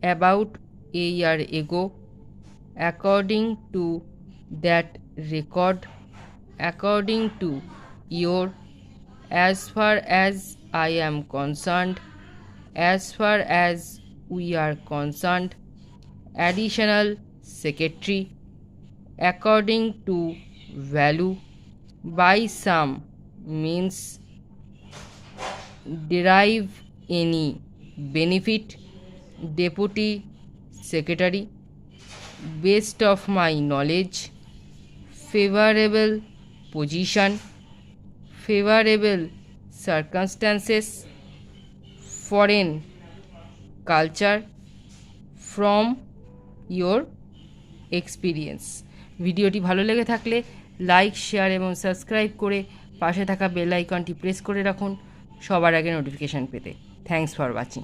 about a year ago. According to that record, according to your, as far as I am concerned, as far as we are concerned, additional secretary, according to value, by some means derive any benefit, deputy secretary, best of my knowledge, favorable position, favorable circumstances, foreign culture, from your experience. ভিডিওটি ভালো লেগে থাকলে like, share এবং subscribe করে পাশে থাকা bell আইকনটি press করে রাখুন সবার আগে নোটিফিকেশান পেতে। Thanks for watching.